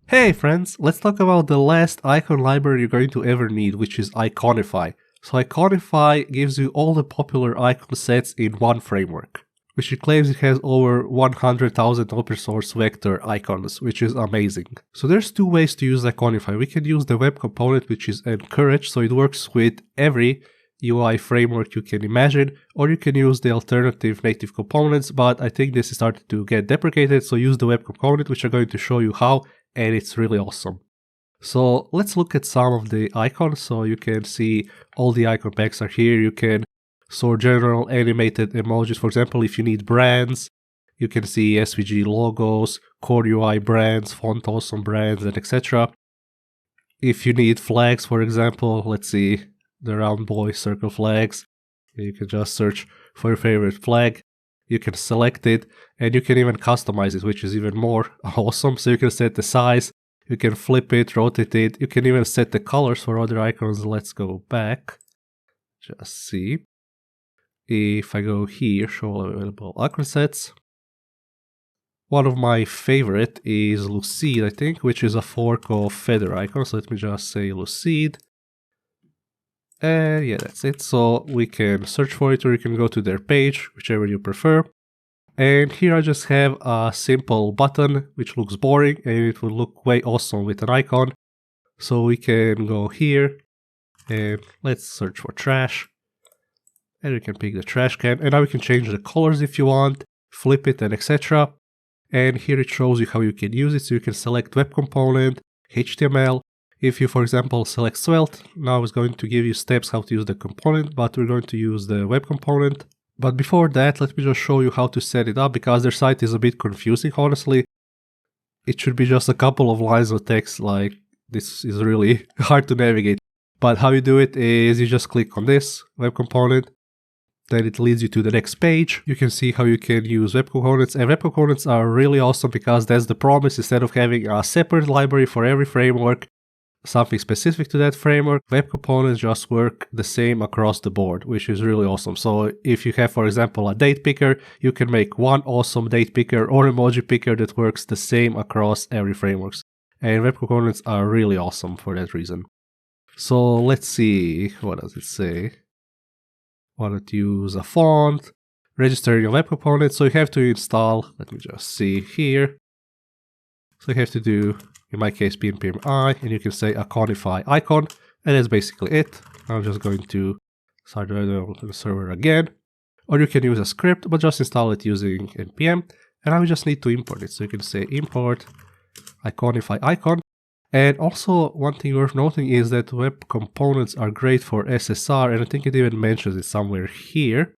Hey friends, let's talk about the last icon library you're going to ever need, which is Iconify. So Iconify gives you all the popular icon sets in one framework, which it claims it has over 100,000 open source vector icons, which is amazing. So there's two ways to use Iconify. We can use the web component, which is encouraged, so it works with every UI framework you can imagine, or you can use the alternative native components, but I think this is starting to get deprecated, so use the web component, which I'm going to show you how, and it's really awesome. So let's look at some of the icons. So you can see all the icon packs are here. You can sort general animated emojis. For example, if you need brands, you can see SVG logos, core UI brands, font awesome brands, and etc. If you need flags, for example, let's see the round boy circle flags. You can just search for your favorite flag. You can select it, and you can even customize it, which is even more awesome. So you can set the size, you can flip it, rotate it, you can even set the colors for other icons. Let's go back, just see. If I go here, show available icon sets. One of my favorite is Lucid, I think, which is a fork of Feather icon. So let me just say Lucid. And yeah, that's it. So we can search for it, or you can go to their page, whichever you prefer. And here I just have a simple button, which looks boring, and it would look way awesome with an icon. So we can go here, and let's search for trash. And we can pick the trash can, and now we can change the colors if you want, flip it, and etc. And here it shows you how you can use it. So you can select web component, HTML. If you, for example, select Svelte, now it's going to give you steps how to use the component, but we're going to use the web component. But before that, let me just show you how to set it up, because their site is a bit confusing, honestly. It should be just a couple of lines of text, like this is really hard to navigate. But how you do it is you just click on this web component, then it leads you to the next page. You can see how you can use web components, and web components are really awesome because that's the promise. Instead of having a separate library for every framework, something specific to that framework, web components just work the same across the board, which is really awesome. So if you have, for example, a date picker, you can make one awesome date picker or emoji picker that works the same across every framework. And web components are really awesome for that reason. So let's see, what does it say? Want to use a font, register your web component. So you have to install, let me just see here. So you have to do, in my case, npmi, and you can say Iconify icon, and that's basically it. I'm just going to start the server again. Or you can use a script, but just install it using npm, and I will just need to import it. So you can say import Iconify icon. And also, one thing worth noting is that web components are great for SSR, and I think it even mentions it somewhere here.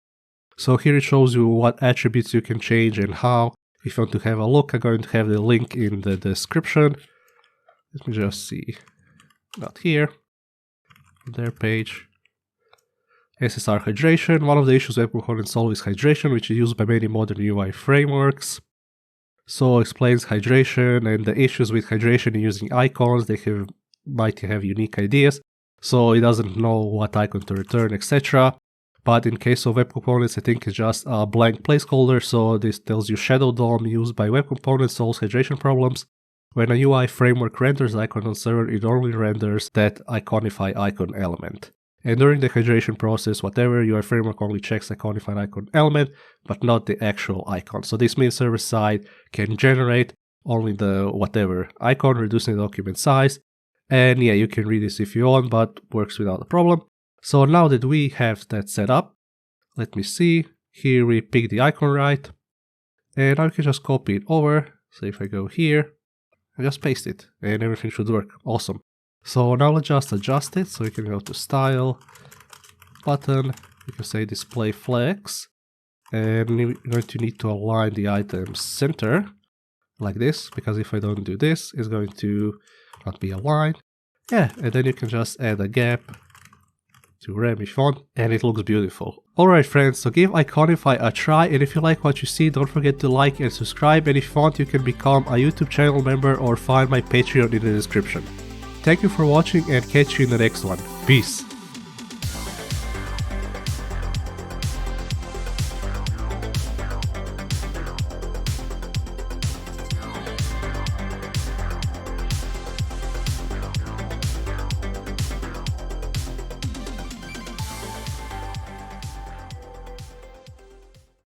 So here it shows you what attributes you can change and how. If you want to have a look, I'm going to have the link in the description. Let me just see. Not here. Their page. SSR hydration. One of the issues web components solve is hydration, which is used by many modern UI frameworks. So explains hydration and the issues with hydration using icons. They might have unique ideas. So it doesn't know what icon to return, etc. But in case of web components, I think it's just a blank placeholder. So this tells you Shadow DOM used by web components solves hydration problems. When a UI framework renders icon on server, it only renders that Iconify icon element. And during the hydration process, whatever UI framework only checks Iconify icon element, but not the actual icon. So this means server side can generate only the whatever icon, reducing the document size. And yeah, you can read this if you want, but works without a problem. So now that we have that set up, let me see. Here we pick the icon right, and now we can just copy it over. So if I go here, I just paste it, and everything should work. Awesome. So now let's just adjust it. So we can go to Style, Button, you can say Display Flex, and we're going to need to align the item center like this, because if I don't do this, it's going to not be aligned. Yeah, and then you can just add a gap to rem if you want, and it looks beautiful. Alright friends, so give Iconify a try, and if you like what you see, don't forget to like and subscribe, and if you want, you can become a YouTube channel member or find my Patreon in the description. Thank you for watching, and catch you in the next one. Peace!